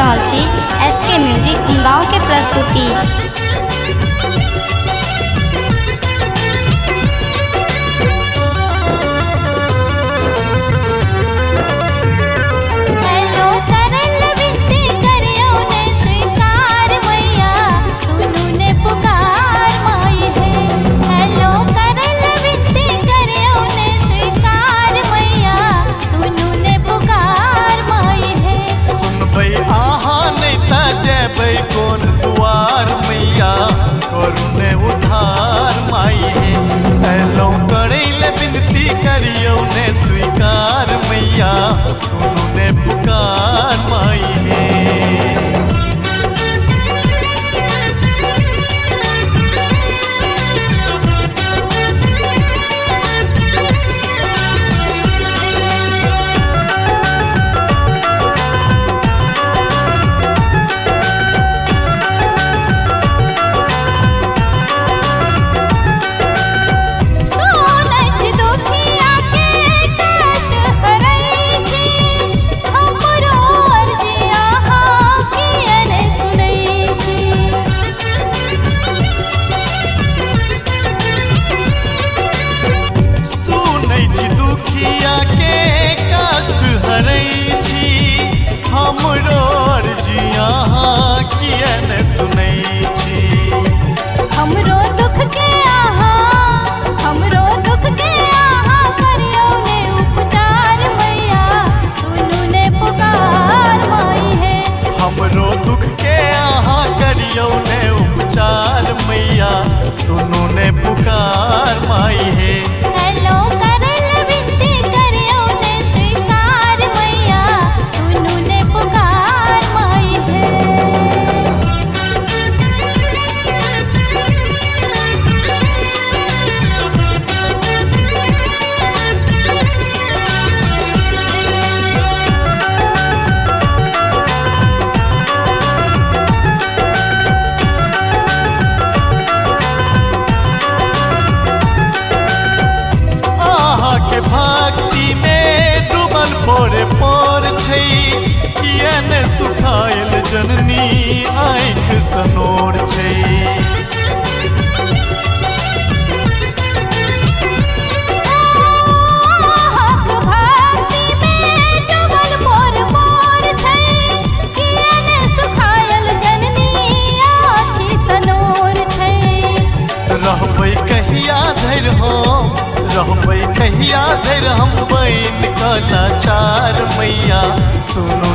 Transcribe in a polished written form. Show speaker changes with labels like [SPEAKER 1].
[SPEAKER 1] रहल छी SK music गाँव के प्रस्तुति।
[SPEAKER 2] कौन दुआर मैया करुणे उधार माई है एलो करैल विनती करियो ने स्वीकार मैया सुनु ने पुकार माई है। मैया सुनु ने पुकार माई है
[SPEAKER 3] हेलो करल विनती करियो ने स्वीकार मैया सुनु ने पुकार माई है।
[SPEAKER 2] भक्ति में डूबल पोरे पोर छै किया ने सुखायल जननी आँख सनोर छै।
[SPEAKER 3] भक्ति में डूबल पोर पोर छै किया ने सुखायल जननी आँख सनोर छै।
[SPEAKER 2] रहबै कहिया धरि हो रहबै कहिया धरि हम बन कलाचार मैया सुनु